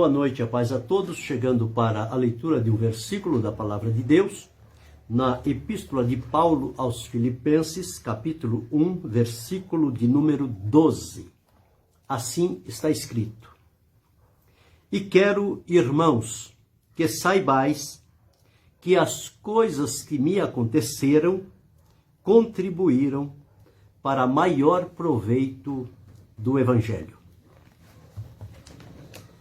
Boa noite, a paz a todos, chegando para a leitura de um versículo da Palavra de Deus, na Epístola de Paulo aos Filipenses, capítulo 1, versículo de número 12. Assim está escrito: E quero, irmãos, que saibais que as coisas que me aconteceram contribuíram para maior proveito do Evangelho.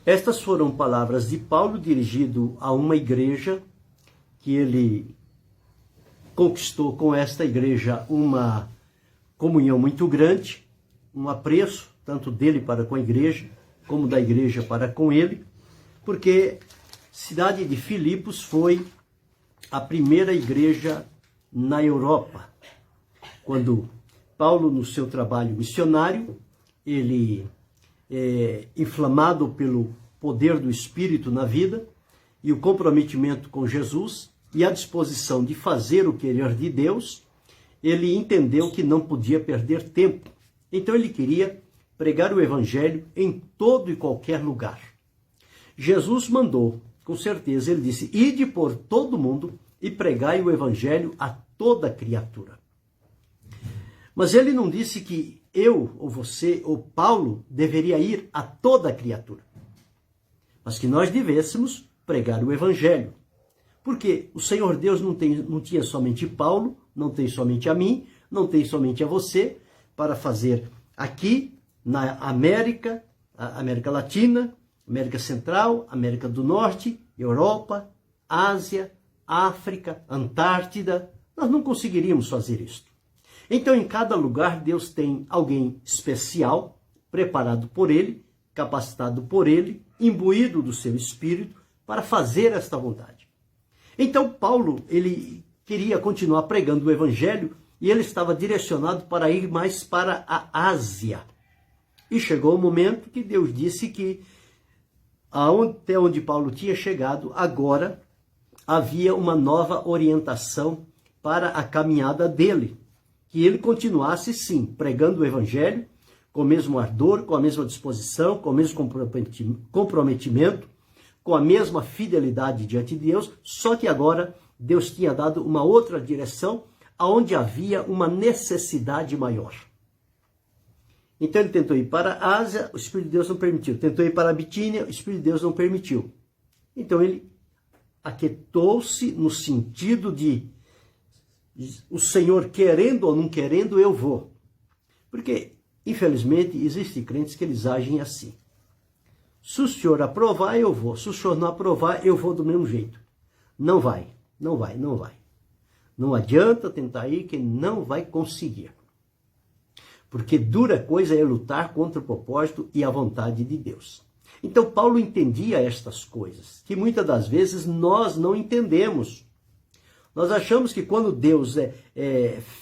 Estas foram palavras de Paulo dirigido a uma igreja que ele conquistou com esta igreja uma comunhão muito grande, um apreço tanto dele para com a igreja como da igreja para com ele, porque a cidade de Filipos foi a primeira igreja na Europa. Quando Paulo, no seu trabalho missionário, ele inflamado pelo poder do Espírito na vida e o comprometimento com Jesus e a disposição de fazer o querer de Deus, ele entendeu que não podia perder tempo. Então ele queria pregar o Evangelho em todo e qualquer lugar. Jesus mandou, com certeza, ele disse: ide por todo mundo e pregai o Evangelho a toda criatura. Mas ele não disse que eu, ou você, ou Paulo, deveria ir a toda criatura. Mas que nós devêssemos pregar o Evangelho. Porque o Senhor Deus não tinha somente Paulo, não tem somente a mim, não tem somente a você, para fazer aqui na América, América Latina, América Central, América do Norte, Europa, Ásia, África, Antártida. Nós não conseguiríamos fazer isso. Então, em cada lugar, Deus tem alguém especial, preparado por Ele, capacitado por Ele, imbuído do seu Espírito, para fazer esta vontade. Então, Paulo, ele queria continuar pregando o Evangelho e ele estava direcionado para ir mais para a Ásia. E chegou o momento que Deus disse que até onde Paulo tinha chegado, agora havia uma nova orientação para a caminhada dele. Que ele continuasse, sim, pregando o Evangelho, com o mesmo ardor, com a mesma disposição, com o mesmo comprometimento, com a mesma fidelidade diante de Deus, só que agora Deus tinha dado uma outra direção, onde havia uma necessidade maior. Então ele tentou ir para a Ásia, o Espírito de Deus não permitiu. Tentou ir para a Bitínia, o Espírito de Deus não permitiu. Então ele aquietou-se no sentido de: o Senhor querendo ou não querendo, eu vou. Porque, infelizmente, existem crentes que eles agem assim. Se o Senhor aprovar, eu vou. Se o Senhor não aprovar, eu vou do mesmo jeito. Não vai, não vai, não vai. Não adianta tentar ir, que não vai conseguir. Porque dura coisa é lutar contra o propósito e a vontade de Deus. Então, Paulo entendia estas coisas, que muitas das vezes nós não entendemos. Nós achamos que quando Deus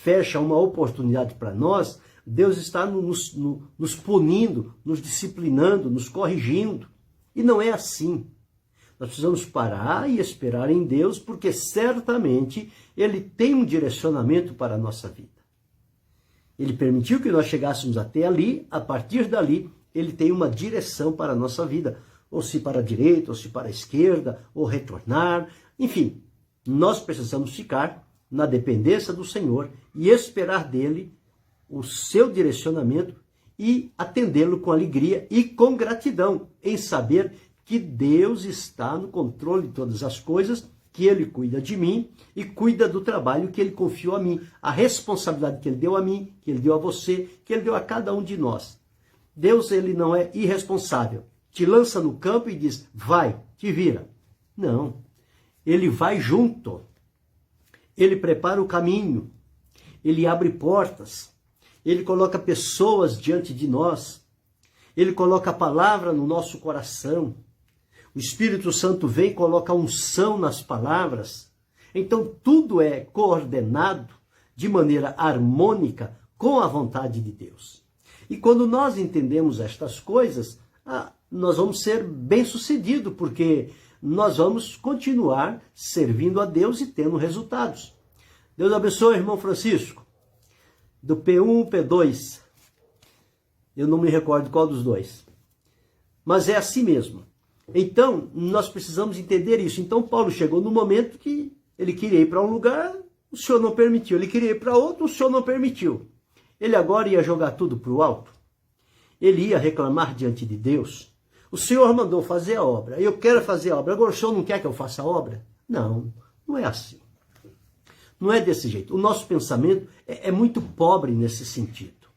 fecha uma oportunidade para nós, Deus está nos punindo, nos disciplinando, nos corrigindo. E não é assim. Nós precisamos parar e esperar em Deus, porque certamente Ele tem um direcionamento para a nossa vida. Ele permitiu que nós chegássemos até ali, a partir dali, Ele tem uma direção para a nossa vida. Ou se para a direita, ou se para a esquerda, ou retornar, enfim. Nós precisamos ficar na dependência do Senhor e esperar dele o seu direcionamento e atendê-lo com alegria e com gratidão, em saber que Deus está no controle de todas as coisas, que Ele cuida de mim e cuida do trabalho que Ele confiou a mim, a responsabilidade que Ele deu a mim, que Ele deu a você, que Ele deu a cada um de nós. Deus, Ele não é irresponsável. Te lança no campo e diz: vai, te vira. Não. Ele vai junto, ele prepara o caminho, ele abre portas, ele coloca pessoas diante de nós, ele coloca a palavra no nosso coração, o Espírito Santo vem e coloca unção nas palavras. Então tudo é coordenado de maneira harmônica com a vontade de Deus. E quando nós entendemos estas coisas, nós vamos ser bem-sucedidos, porque nós vamos continuar servindo a Deus e tendo resultados. Deus abençoe, irmão Francisco, do P1, P2. Eu não me recordo qual dos dois. Mas é assim mesmo. Então, nós precisamos entender isso. Então, Paulo chegou no momento que ele queria ir para um lugar, o Senhor não permitiu. Ele queria ir para outro, o Senhor não permitiu. Ele agora ia jogar tudo para o alto. Ele ia reclamar diante de Deus. O Senhor mandou fazer a obra. Eu quero fazer a obra. Agora o Senhor não quer que eu faça a obra? Não, não é assim. Não é desse jeito. O nosso pensamento é muito pobre nesse sentido.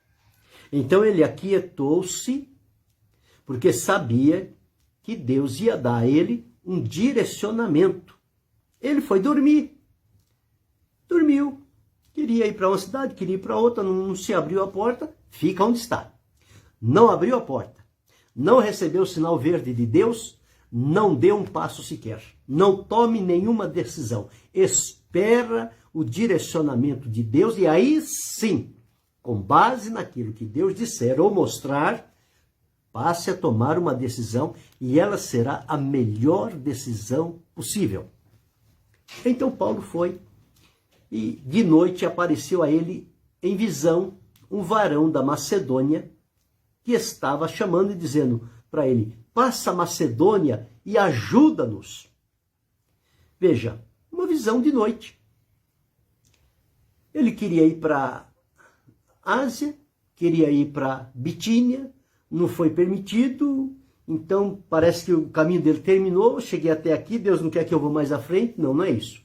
Então ele aquietou-se, porque sabia que Deus ia dar a ele um direcionamento. Ele foi dormir. Dormiu. Queria ir para uma cidade, queria ir para outra, não se abriu a porta, fica onde está. Não abriu a porta. Não recebeu o sinal verde de Deus, não deu um passo sequer. Não tome nenhuma decisão. Espera o direcionamento de Deus e aí sim, com base naquilo que Deus disser ou mostrar, passe a tomar uma decisão e ela será a melhor decisão possível. Então Paulo foi e de noite apareceu a ele em visão um varão da Macedônia que estava chamando e dizendo para ele, passa a Macedônia e ajuda-nos. Veja, uma visão de noite. Ele queria ir para a Ásia, queria ir para Bitínia, não foi permitido, então parece que o caminho dele terminou, cheguei até aqui, Deus não quer que eu vá mais à frente. Não, não é isso.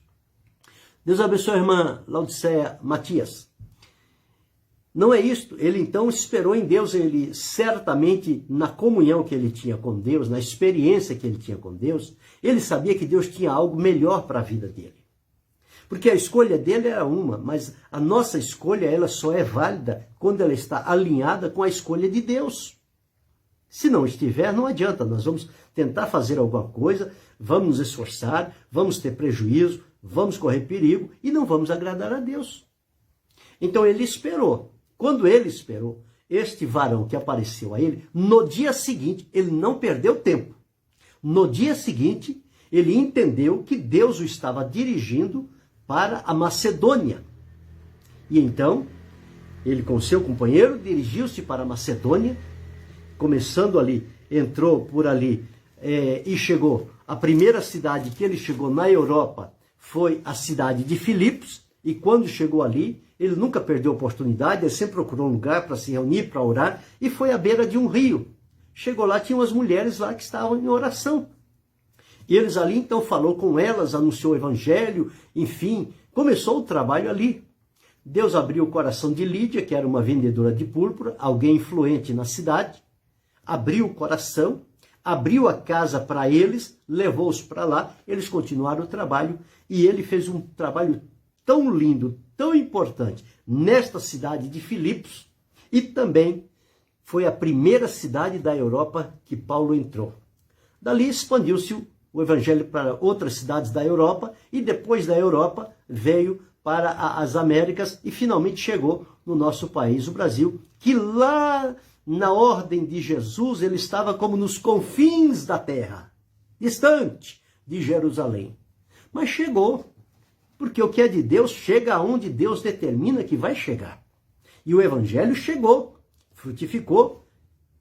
Deus abençoe a irmã Laudiceia Matias. Não é isto. Ele então esperou em Deus, ele certamente na comunhão que ele tinha com Deus, na experiência que ele tinha com Deus, ele sabia que Deus tinha algo melhor para a vida dele. Porque a escolha dele era uma, mas a nossa escolha ela só é válida quando ela está alinhada com a escolha de Deus. Se não estiver, não adianta, nós vamos tentar fazer alguma coisa, vamos nos esforçar, vamos ter prejuízo, vamos correr perigo e não vamos agradar a Deus. Então ele esperou. Quando ele esperou, este varão que apareceu a ele, no dia seguinte, ele não perdeu tempo. No dia seguinte, ele entendeu que Deus o estava dirigindo para a Macedônia. E então, ele com seu companheiro dirigiu-se para a Macedônia, começando ali, entrou por ali e chegou. A primeira cidade que ele chegou na Europa foi a cidade de Filipos, e quando chegou ali, ele nunca perdeu a oportunidade, ele sempre procurou um lugar para se reunir, para orar, e foi à beira de um rio. Chegou lá, tinha umas mulheres lá que estavam em oração. E eles ali então falou com elas, anunciou o evangelho, enfim, começou o trabalho ali. Deus abriu o coração de Lídia, que era uma vendedora de púrpura, alguém influente na cidade, abriu o coração, abriu a casa para eles, levou-os para lá, eles continuaram o trabalho, e ele fez um trabalho tão lindo, tão importante, nesta cidade de Filipos, e também foi a primeira cidade da Europa que Paulo entrou. Dali expandiu-se o evangelho para outras cidades da Europa, e depois da Europa veio para as Américas e finalmente chegou no nosso país, o Brasil, que lá na ordem de Jesus ele estava como nos confins da terra, distante de Jerusalém. Mas chegou, porque o que é de Deus chega aonde Deus determina que vai chegar. E o evangelho chegou, frutificou,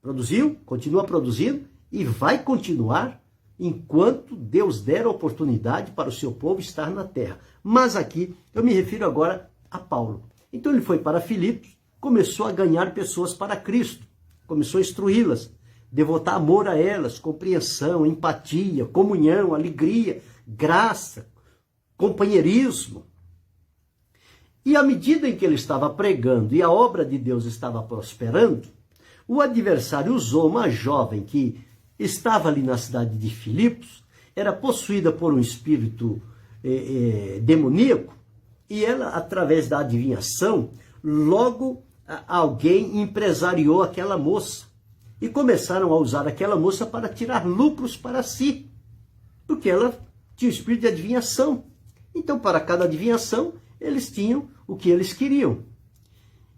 produziu, continua produzindo e vai continuar enquanto Deus der a oportunidade para o seu povo estar na terra. Mas aqui eu me refiro agora a Paulo. Então ele foi para Filipos, começou a ganhar pessoas para Cristo, começou a instruí-las, devotar amor a elas, compreensão, empatia, comunhão, alegria, graça, companheirismo. E à medida em que ele estava pregando e a obra de Deus estava prosperando, o adversário usou uma jovem que estava ali na cidade de Filipos, era possuída por um espírito demoníaco, e ela, através da adivinhação, logo alguém empresariou aquela moça, e começaram a usar aquela moça para tirar lucros para si, porque ela tinha o espírito de adivinhação. Então, para cada adivinhação, eles tinham o que eles queriam.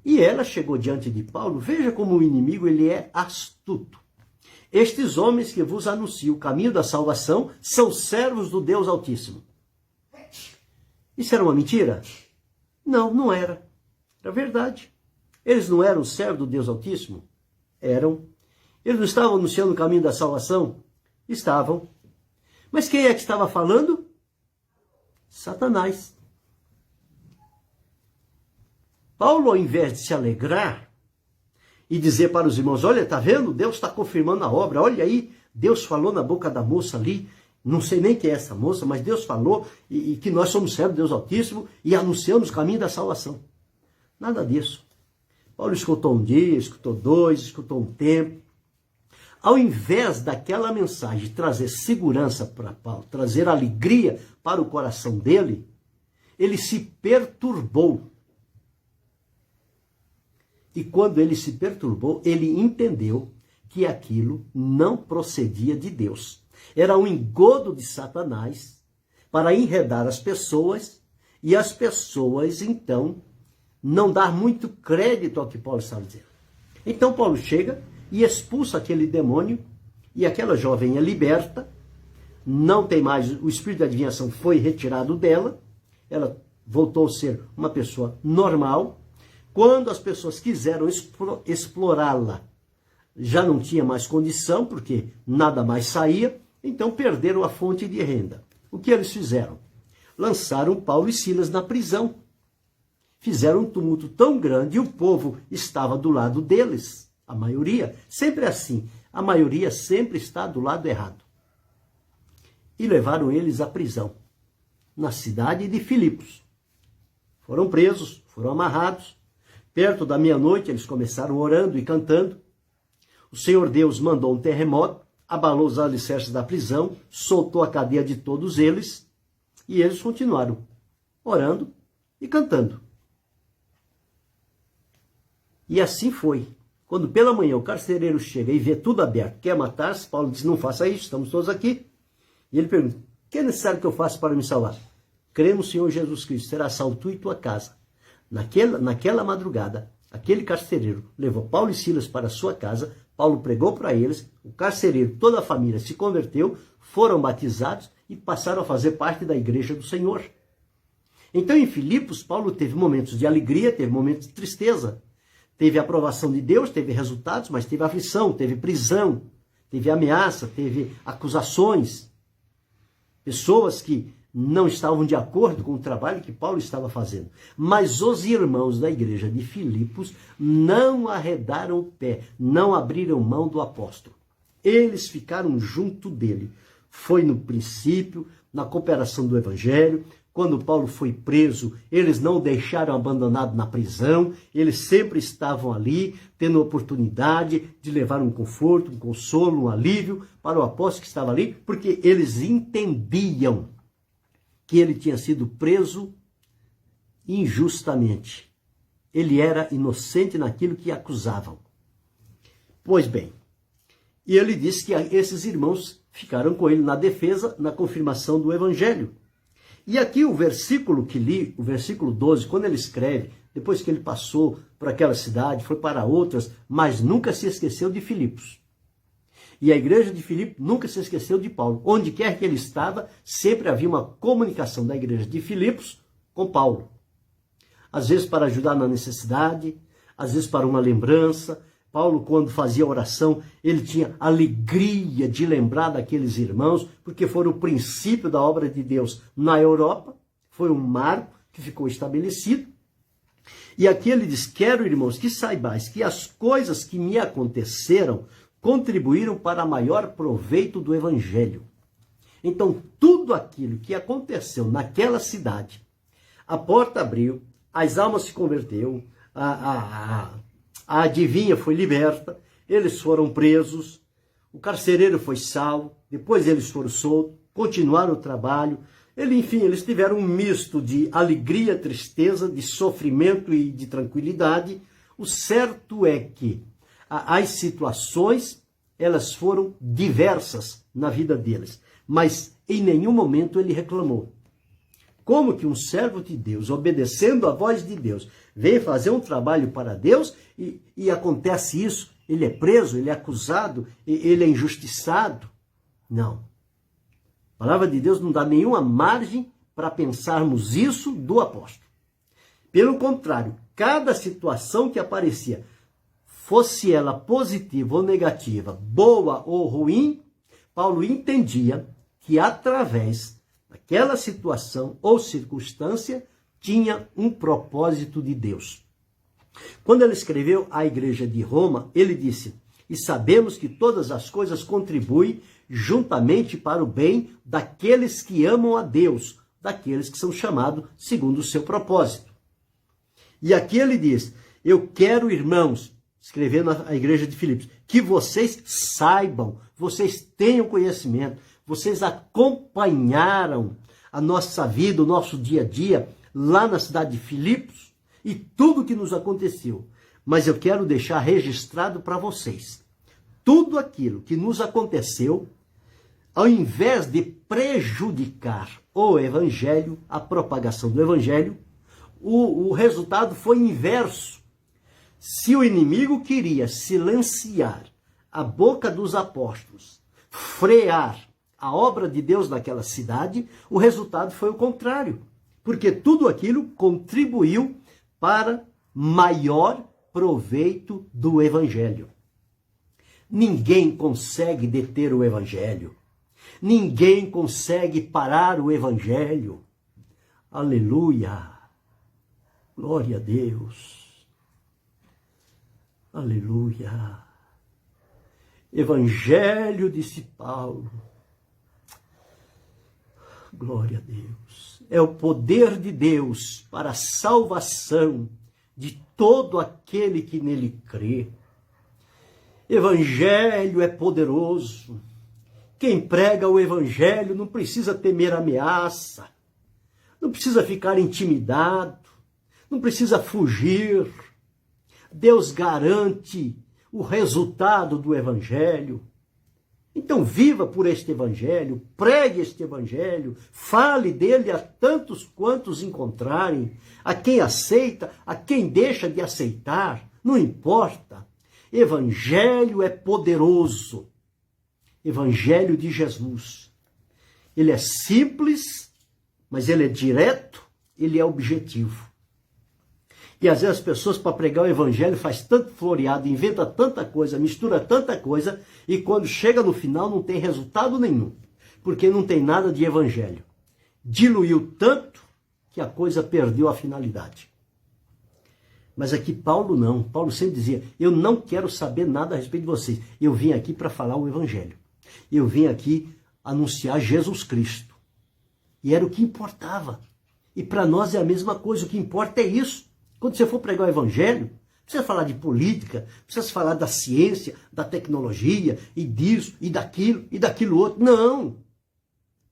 E ela chegou diante de Paulo, veja como o inimigo ele é astuto. Estes homens que vos anunciam o caminho da salvação são servos do Deus Altíssimo. Isso era uma mentira? Não, não era. Era verdade. Eles não eram servos do Deus Altíssimo? Eram. Eles não estavam anunciando o caminho da salvação? Estavam. Mas quem é que estava falando? Satanás. Paulo, ao invés de se alegrar e dizer para os irmãos, olha, tá vendo? Deus está confirmando a obra, olha aí, Deus falou na boca da moça ali, não sei nem quem é essa moça, mas Deus falou e que nós somos servos de Deus Altíssimo e anunciamos o caminho da salvação. Nada disso. Paulo escutou um dia, escutou dois, escutou um tempo. Ao invés daquela mensagem trazer segurança para Paulo, trazer alegria para o coração dele, ele se perturbou. E quando ele se perturbou, ele entendeu que aquilo não procedia de Deus. Era um engodo de Satanás para enredar as pessoas e as pessoas, então, não dar muito crédito ao que Paulo estava dizendo. Então Paulo chega e expulsa aquele demônio e aquela jovem é liberta, não tem mais, o espírito de adivinhação foi retirado dela, ela voltou a ser uma pessoa normal. Quando as pessoas quiseram explorá-la, já não tinha mais condição, porque nada mais saía, então perderam a fonte de renda. O que eles fizeram? Lançaram Paulo e Silas na prisão. Fizeram um tumulto tão grande e o povo estava do lado deles. A maioria, sempre assim, a maioria sempre está do lado errado. E levaram eles à prisão, na cidade de Filipos. Foram presos, foram amarrados. Perto da meia-noite, eles começaram orando e cantando. O Senhor Deus mandou um terremoto, abalou os alicerces da prisão, soltou a cadeia de todos eles, e eles continuaram orando e cantando. E assim foi. Quando pela manhã o carcereiro chega e vê tudo aberto, quer matar-se, Paulo diz, não faça isso, estamos todos aqui. E ele pergunta, o que é necessário que eu faça para me salvar? Crê no Senhor Jesus Cristo, será salvo tu e tua casa. Naquela madrugada, aquele carcereiro levou Paulo e Silas para a sua casa, Paulo pregou para eles, o carcereiro, toda a família se converteu, foram batizados e passaram a fazer parte da igreja do Senhor. Então em Filipos, Paulo teve momentos de alegria, teve momentos de tristeza, teve aprovação de Deus, teve resultados, mas teve aflição, teve prisão, teve ameaça, teve acusações, pessoas que não estavam de acordo com o trabalho que Paulo estava fazendo. Mas os irmãos da igreja de Filipos não arredaram o pé, não abriram mão do apóstolo. Eles ficaram junto dele. Foi no princípio, na cooperação do evangelho. Quando Paulo foi preso, eles não o deixaram abandonado na prisão. Eles sempre estavam ali, tendo a oportunidade de levar um conforto, um consolo, um alívio para o apóstolo que estava ali, porque eles entendiam que ele tinha sido preso injustamente. Ele era inocente naquilo que acusavam. Pois bem, e ele disse que esses irmãos ficaram com ele na defesa, na confirmação do evangelho. E aqui o versículo que li, o versículo 12, quando ele escreve, depois que ele passou por aquela cidade, foi para outras, mas nunca se esqueceu de Filipos. E a igreja de Filipos nunca se esqueceu de Paulo. Onde quer que ele estava, sempre havia uma comunicação da igreja de Filipos com Paulo. Às vezes para ajudar na necessidade, às vezes para uma lembrança. Paulo, quando fazia oração, ele tinha alegria de lembrar daqueles irmãos, porque foram o princípio da obra de Deus na Europa. Foi um marco que ficou estabelecido. E aqui ele diz, quero, irmãos, que saibais que as coisas que me aconteceram contribuíram para maior proveito do evangelho. Então, tudo aquilo que aconteceu naquela cidade, a porta abriu, as almas se converteram, a adivinha foi liberta, eles foram presos, o carcereiro foi salvo, depois eles foram soltos, continuaram o trabalho, enfim, eles tiveram um misto de alegria, tristeza, de sofrimento e de tranquilidade. O certo é que as situações, elas foram diversas na vida deles, mas em nenhum momento ele reclamou. Como que um servo de Deus, obedecendo a voz de Deus, vem fazer um trabalho para Deus e acontece isso? Ele é preso, ele é acusado, ele é injustiçado? Não. A palavra de Deus não dá nenhuma margem para pensarmos isso do apóstolo. Pelo contrário, cada situação que aparecia, fosse ela positiva ou negativa, boa ou ruim, Paulo entendia que através daquela situação ou circunstância tinha um propósito de Deus. Quando ele escreveu à igreja de Roma, ele disse: e sabemos que todas as coisas contribuem juntamente para o bem daqueles que amam a Deus, daqueles que são chamados segundo o seu propósito. E aqui ele diz: eu quero, irmãos, escrevendo à igreja de Filipos, que vocês saibam, vocês tenham conhecimento, vocês acompanharam a nossa vida, o nosso dia a dia, lá na cidade de Filipos, e tudo que nos aconteceu. Mas eu quero deixar registrado para vocês, tudo aquilo que nos aconteceu, ao invés de prejudicar o evangelho, a propagação do evangelho, o resultado foi inverso. Se o inimigo queria silenciar a boca dos apóstolos, frear a obra de Deus naquela cidade, o resultado foi o contrário, porque tudo aquilo contribuiu para maior proveito do evangelho. Ninguém consegue deter o evangelho. Ninguém consegue parar o evangelho. Aleluia! Glória a Deus! Aleluia! Evangelho, disse Paulo. Glória a Deus! É o poder de Deus para a salvação de todo aquele que nele crê. Evangelho é poderoso. Quem prega o evangelho não precisa temer ameaça, não precisa ficar intimidado, não precisa fugir. Deus garante o resultado do evangelho. Então viva por este evangelho, pregue este evangelho, fale dele a tantos quantos encontrarem, a quem aceita, a quem deixa de aceitar, não importa. Evangelho é poderoso. Evangelho de Jesus. Ele é simples, mas ele é direto, ele é objetivo. E às vezes as pessoas, para pregar o evangelho, faz tanto floreado, inventa tanta coisa, mistura tanta coisa, e quando chega no final não tem resultado nenhum, porque não tem nada de evangelho. Diluiu tanto que a coisa perdeu a finalidade. Mas aqui Paulo não. Paulo sempre dizia: eu não quero saber nada a respeito de vocês. Eu vim aqui para falar o evangelho. Eu vim aqui anunciar Jesus Cristo. E era o que importava. E para nós é a mesma coisa. O que importa é isso. Quando você for pregar o evangelho, precisa falar de política, precisa falar da ciência, da tecnologia, e disso, e daquilo outro. Não.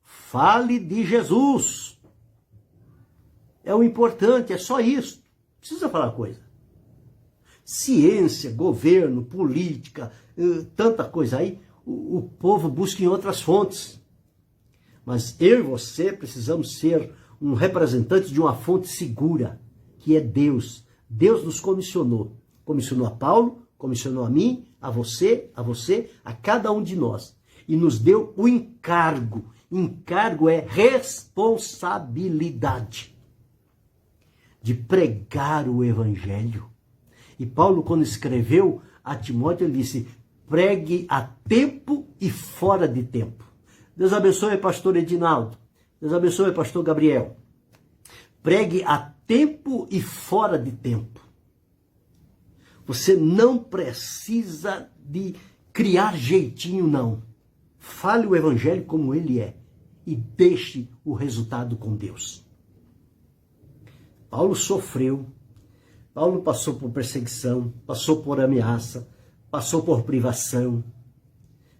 Fale de Jesus. É o importante, é só isso. Precisa falar coisa. Ciência, governo, política, tanta coisa aí, o povo busca em outras fontes. Mas eu e você precisamos ser um representante de uma fonte segura, que é Deus. Deus nos comissionou. Comissionou a Paulo, comissionou a mim, a você, a cada um de nós. E nos deu o encargo. Encargo é responsabilidade de pregar o evangelho. E Paulo, quando escreveu a Timóteo, ele disse: pregue a tempo e fora de tempo. Deus abençoe, pastor Edinaldo. Deus abençoe, pastor Gabriel. Pregue a tempo e fora de tempo. Você não precisa de criar jeitinho, não. Fale o evangelho como ele é e deixe o resultado com Deus. Paulo sofreu. Paulo passou por perseguição, passou por ameaça, passou por privação.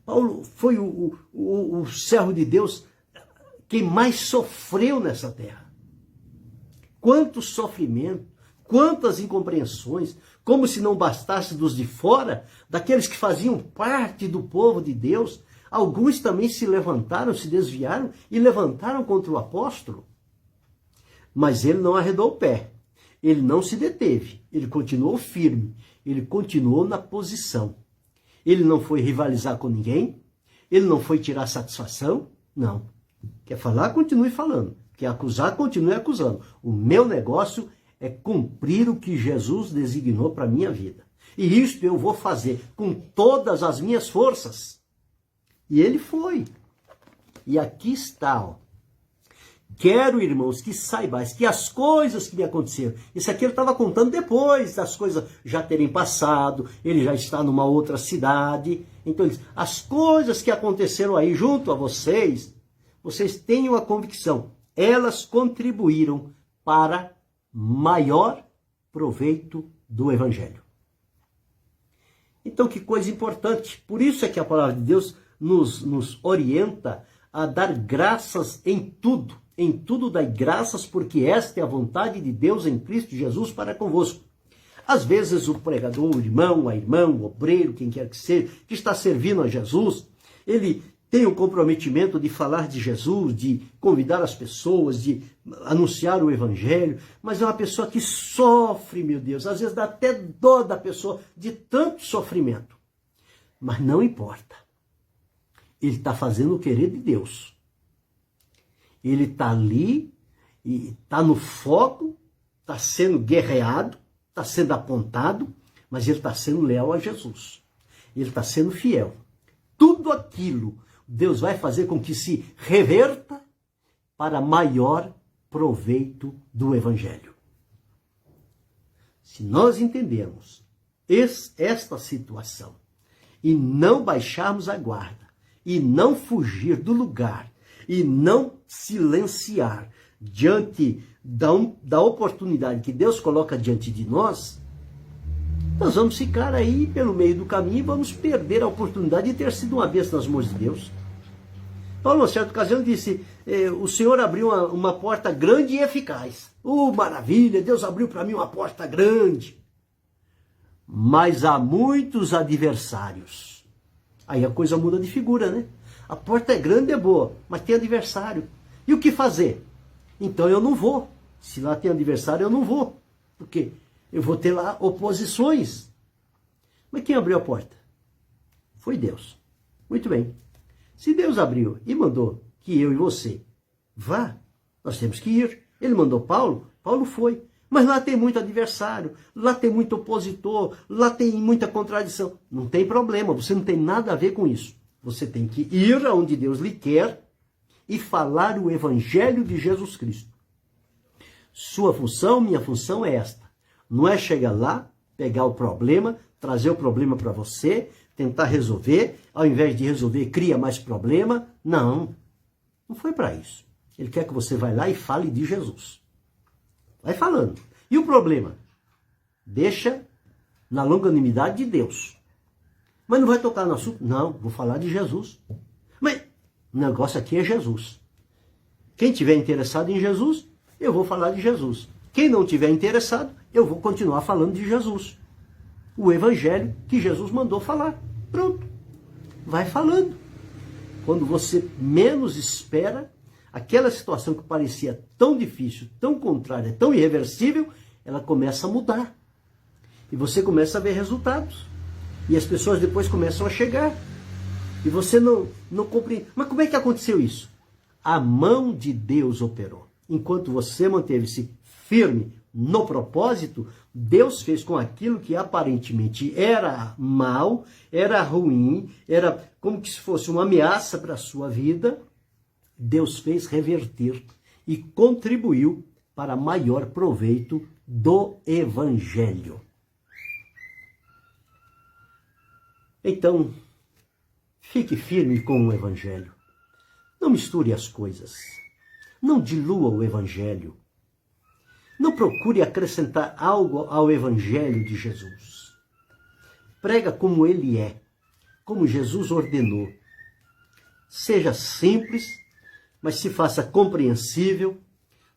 Paulo foi o servo de Deus que mais sofreu nessa terra. Quanto sofrimento, quantas incompreensões, como se não bastasse dos de fora, daqueles que faziam parte do povo de Deus, alguns também se levantaram, se desviaram e levantaram contra o apóstolo. Mas ele não arredou o pé, ele não se deteve, ele continuou firme, ele continuou na posição. Ele não foi rivalizar com ninguém, ele não foi tirar satisfação, não. Quer falar, continue falando. Quer acusar, continue acusando. O meu negócio é cumprir o que Jesus designou para a minha vida. E isto eu vou fazer com todas as minhas forças. E ele foi. E aqui está, ó. Quero, irmãos, que saibais que as coisas que me aconteceram, isso aqui ele estava contando depois das coisas já terem passado, ele já está numa outra cidade. Então, ele diz, as coisas que aconteceram aí junto a vocês, vocês tenham a convicção, elas contribuíram para maior proveito do Evangelho. Então, que coisa importante. Por isso é que a palavra de Deus nos orienta a dar graças em tudo. Em tudo dai graças, porque esta é a vontade de Deus em Cristo Jesus para convosco. Às vezes o pregador, o irmão, a irmã, o obreiro, quem quer que seja, que está servindo a Jesus, ele tem o comprometimento de falar de Jesus, de convidar as pessoas, de anunciar o Evangelho, mas é uma pessoa que sofre, meu Deus, às vezes dá até dó da pessoa de tanto sofrimento. Mas não importa. Ele está fazendo o querer de Deus. Ele está ali, e está no foco, está sendo guerreado, está sendo apontado, mas ele está sendo leal a Jesus. Ele está sendo fiel. Tudo aquilo Deus vai fazer com que se reverta para maior proveito do Evangelho. Se nós entendermos esta situação e não baixarmos a guarda, e não fugir do lugar, e não silenciar diante da oportunidade que Deus coloca diante de nós, nós vamos ficar aí pelo meio do caminho e vamos perder a oportunidade de ter sido uma vez nas mãos de Deus. Paulo, numa certa ocasião, disse, o Senhor abriu uma porta grande e eficaz. Maravilha, Deus abriu para mim uma porta grande. Mas há muitos adversários. Aí a coisa muda de figura, né? A porta é grande, é boa, mas tem adversário. E o que fazer? Então eu não vou. Se lá tem adversário, eu não vou. Porque eu vou ter lá oposições. Mas quem abriu a porta? Foi Deus. Muito bem. Se Deus abriu e mandou que eu e você vá, nós temos que ir. Ele mandou Paulo, Paulo foi. Mas lá tem muito adversário, lá tem muito opositor, lá tem muita contradição. Não tem problema, você não tem nada a ver com isso. Você tem que ir aonde Deus lhe quer e falar o Evangelho de Jesus Cristo. Sua função, minha função é esta. Não é chegar lá, pegar o problema, trazer o problema para você, tentar resolver, ao invés de resolver, cria mais problema. Não, não foi para isso. Ele quer que você vá lá e fale de Jesus. Vai falando. E o problema? Deixa na longanimidade de Deus. Mas não vai tocar no assunto? Não, vou falar de Jesus. Mas o negócio aqui é Jesus. Quem tiver interessado em Jesus, eu vou falar de Jesus. Quem não tiver interessado, eu vou continuar falando de Jesus. O Evangelho que Jesus mandou falar. Pronto. Vai falando. Quando você menos espera, aquela situação que parecia tão difícil, tão contrária, tão irreversível, ela começa a mudar. E você começa a ver resultados. E as pessoas depois começam a chegar. E você não compreende. Mas como é que aconteceu isso? A mão de Deus operou. Enquanto você manteve-se firme no propósito, Deus fez com aquilo que aparentemente era mal, era ruim, era como se fosse uma ameaça para a sua vida. Deus fez reverter e contribuiu para maior proveito do Evangelho. Então, fique firme com o Evangelho. Não misture as coisas. Não dilua o Evangelho. Não procure acrescentar algo ao Evangelho de Jesus. Prega como ele é, como Jesus ordenou. Seja simples, mas se faça compreensível,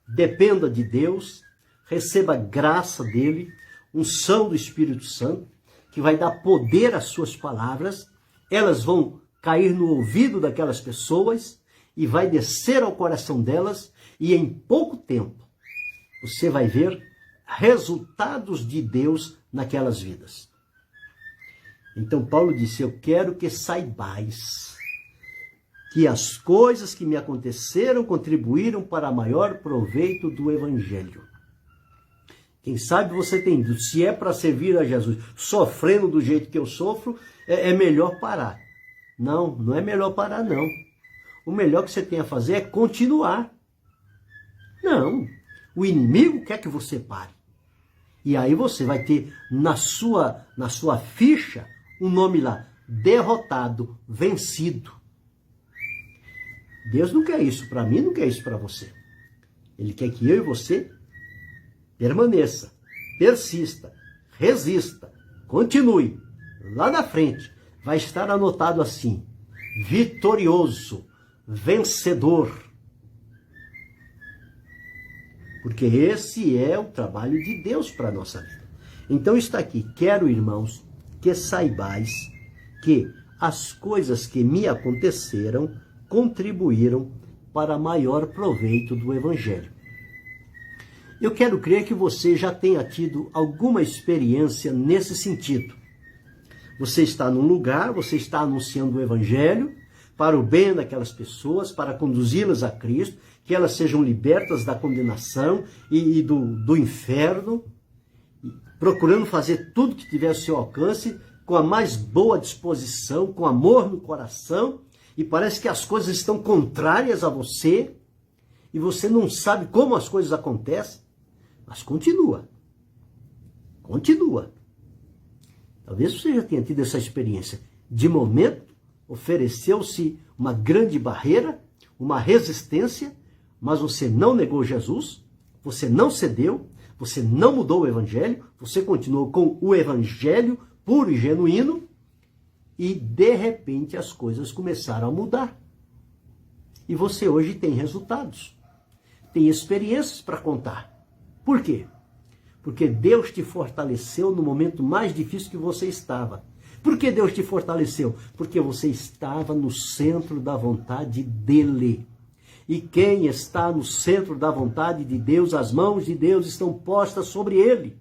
dependa de Deus, receba graça dele, unção do Espírito Santo, que vai dar poder às suas palavras, elas vão cair no ouvido daquelas pessoas e vai descer ao coração delas, e em pouco tempo você vai ver resultados de Deus naquelas vidas. Então Paulo disse, eu quero que saibais que as coisas que me aconteceram contribuíram para maior proveito do Evangelho. Quem sabe você tem dúvida, se é para servir a Jesus, sofrendo do jeito que eu sofro, é melhor parar. Não, não é melhor parar, não. O melhor que você tem a fazer é continuar. Não, o inimigo quer que você pare. E aí você vai ter na sua ficha um nome lá, derrotado, vencido. Deus não quer isso para mim, não quer isso para você. Ele quer que eu e você permaneça, persista, resista, continue. Lá na frente vai estar anotado assim, vitorioso, vencedor. Porque esse é o trabalho de Deus para a nossa vida. Então está aqui, quero, irmãos, que saibais que as coisas que me aconteceram contribuíram para maior proveito do Evangelho. Eu quero crer que você já tenha tido alguma experiência nesse sentido. Você está num lugar, você está anunciando o Evangelho para o bem daquelas pessoas, para conduzi-las a Cristo, que elas sejam libertas da condenação e do inferno, procurando fazer tudo que tiver ao seu alcance, com a mais boa disposição, com amor no coração, e parece que as coisas estão contrárias a você, e você não sabe como as coisas acontecem, mas continua. Continua. Talvez você já tenha tido essa experiência. De momento, ofereceu-se uma grande barreira, uma resistência, mas você não negou Jesus, você não cedeu, você não mudou o Evangelho, você continuou com o Evangelho puro e genuíno, e de repente as coisas começaram a mudar. E você hoje tem resultados, tem experiências para contar. Por quê? Porque Deus te fortaleceu no momento mais difícil que você estava. Por que Deus te fortaleceu? Porque você estava no centro da vontade dEle. E quem está no centro da vontade de Deus, as mãos de Deus estão postas sobre ele.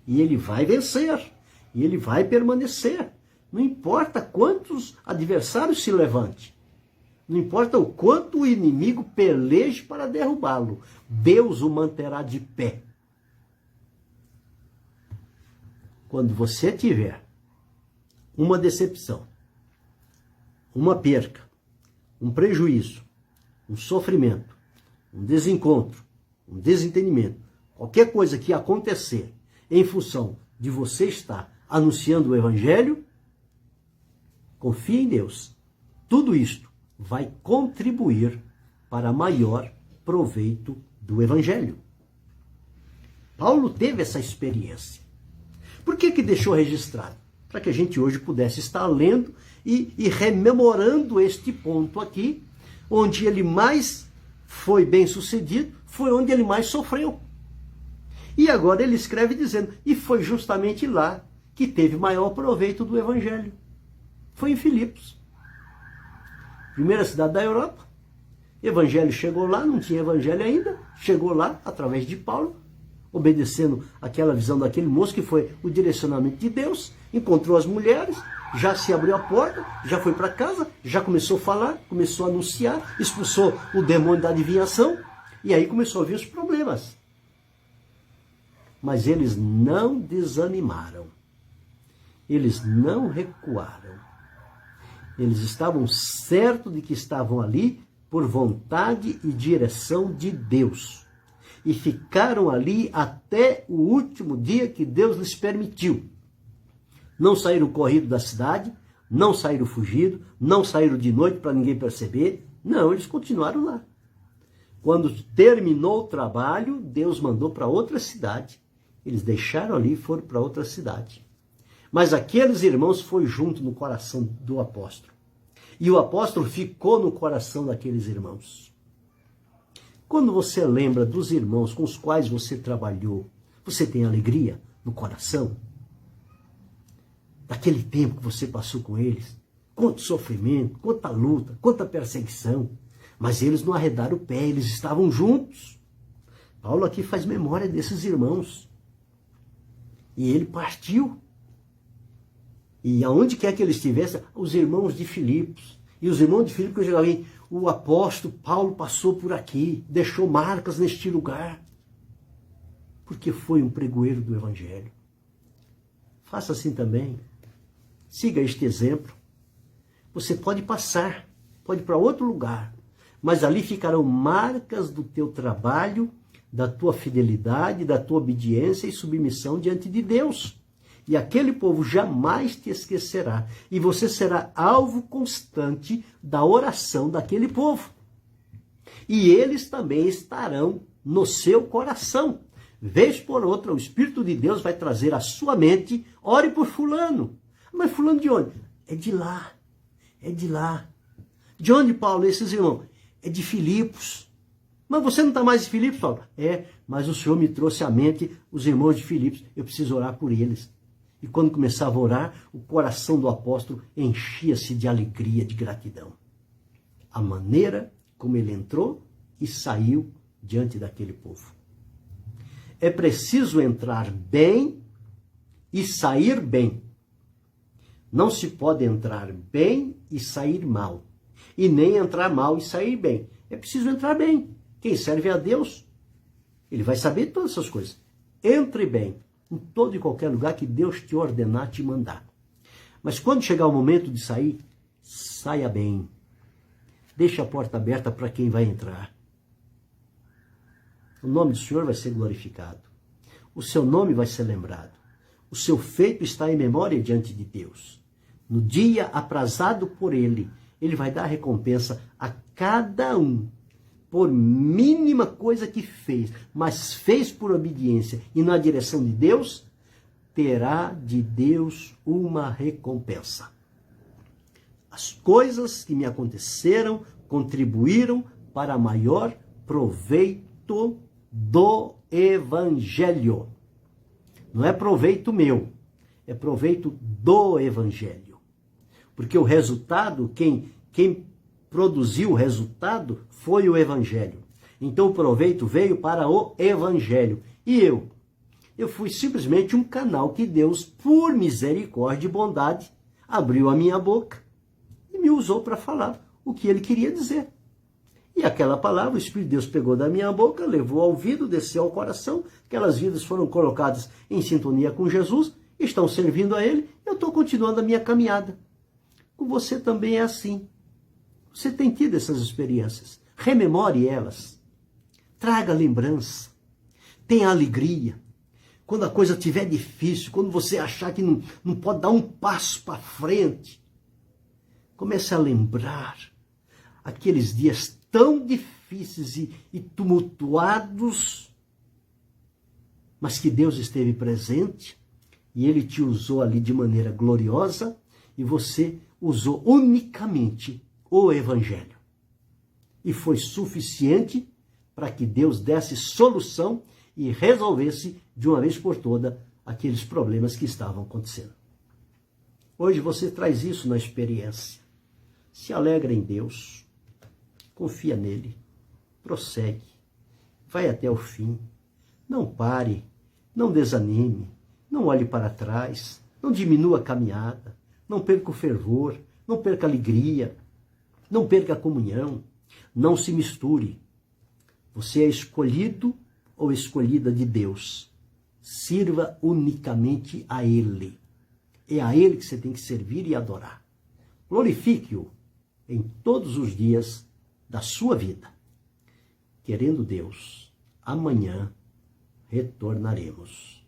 E ele vai vencer. E ele vai permanecer. Não importa quantos adversários se levante. Não importa o quanto o inimigo peleje para derrubá-lo. Deus o manterá de pé. Quando você tiver uma decepção, uma perca, um prejuízo, um sofrimento, um desencontro, um desentendimento, qualquer coisa que acontecer em função de você estar anunciando o Evangelho, confie em Deus. Tudo isto vai contribuir para maior proveito do Evangelho. Paulo teve essa experiência. Por que deixou registrado? Para que a gente hoje pudesse estar lendo e rememorando este ponto aqui, onde ele mais foi bem sucedido, foi onde ele mais sofreu. E agora ele escreve dizendo, e foi justamente lá que teve maior proveito do Evangelho. Foi em Filipos. Primeira cidade da Europa. Evangelho chegou lá, não tinha Evangelho ainda, chegou lá através de Paulo, obedecendo aquela visão daquele moço que foi o direcionamento de Deus, encontrou as mulheres, já se abriu a porta, já foi para casa, já começou a falar, começou a anunciar, expulsou o demônio da adivinhação, e aí começou a vir os problemas. Mas eles não desanimaram, eles não recuaram, eles estavam certos de que estavam ali por vontade e direção de Deus. E ficaram ali até o último dia que Deus lhes permitiu. Não saíram corrido da cidade, não saíram fugido, não saíram de noite para ninguém perceber. Não, eles continuaram lá. Quando terminou o trabalho, Deus mandou para outra cidade. Eles deixaram ali e foram para outra cidade. Mas aqueles irmãos foi junto no coração do apóstolo. E o apóstolo ficou no coração daqueles irmãos. Quando você lembra dos irmãos com os quais você trabalhou, você tem alegria no coração? Daquele tempo que você passou com eles? Quanto sofrimento, quanta luta, quanta perseguição. Mas eles não arredaram o pé, eles estavam juntos. Paulo aqui faz memória desses irmãos. E ele partiu. E aonde quer que ele estivesse, os irmãos de Filipos. E os irmãos de Filipos, o apóstolo Paulo passou por aqui, deixou marcas neste lugar. Porque foi um pregoeiro do Evangelho. Faça assim também. Siga este exemplo. Você pode passar, pode ir para outro lugar, mas ali ficarão marcas do teu trabalho, da tua fidelidade, da tua obediência e submissão diante de Deus. E aquele povo jamais te esquecerá. E você será alvo constante da oração daquele povo. E eles também estarão no seu coração. Vez por outra, o Espírito de Deus vai trazer à sua mente, ore por fulano. Mas fulano de onde? É de lá. É de lá. De onde, Paulo, esses irmãos? É de Filipos. Mas você não está mais em Filipos, Paulo? É, mas o Senhor me trouxe à mente os irmãos de Filipos. Eu preciso orar por eles. E quando começava a orar, o coração do apóstolo enchia-se de alegria, de gratidão. A maneira como ele entrou e saiu diante daquele povo. É preciso entrar bem e sair bem. Não se pode entrar bem e sair mal. E nem entrar mal e sair bem. É preciso entrar bem. Quem serve a Deus, ele vai saber todas essas coisas. Entre bem em todo e qualquer lugar que Deus te ordenar, te mandar. Mas quando chegar o momento de sair, saia bem. Deixe a porta aberta para quem vai entrar. O nome do Senhor vai ser glorificado. O seu nome vai ser lembrado. O seu feito está em memória diante de Deus. No dia aprazado por Ele, Ele vai dar recompensa a cada um, por mínima coisa que fez, mas fez por obediência e na direção de Deus, terá de Deus uma recompensa. As coisas que me aconteceram contribuíram para maior proveito do Evangelho. Não é proveito meu, é proveito do Evangelho. Porque o resultado, quem produziu o resultado foi o Evangelho. Então o proveito veio para o Evangelho. E eu fui simplesmente um canal que Deus, por misericórdia e bondade, abriu a minha boca e me usou para falar o que Ele queria dizer. E aquela palavra, o Espírito de Deus pegou da minha boca, levou ao ouvido, desceu ao coração, aquelas vidas foram colocadas em sintonia com Jesus, estão servindo a Ele, eu estou continuando a minha caminhada. Com você também é assim. Você tem tido essas experiências. Rememore elas. Traga lembrança. Tenha alegria. Quando a coisa estiver difícil, quando você achar que não pode dar um passo para frente, comece a lembrar aqueles dias tão difíceis e tumultuados, mas que Deus esteve presente e Ele te usou ali de maneira gloriosa e você usou unicamente o Evangelho. E foi suficiente para que Deus desse solução e resolvesse de uma vez por toda aqueles problemas que estavam acontecendo. Hoje você traz isso na experiência. Se alegra em Deus, confia nele, prossegue, vai até o fim, não pare, não desanime, não olhe para trás, não diminua a caminhada, não perca o fervor, não perca a alegria, não perca a comunhão, não se misture. Você é escolhido ou escolhida de Deus. Sirva unicamente a Ele. É a Ele que você tem que servir e adorar. Glorifique-o em todos os dias da sua vida. Querendo Deus, amanhã retornaremos.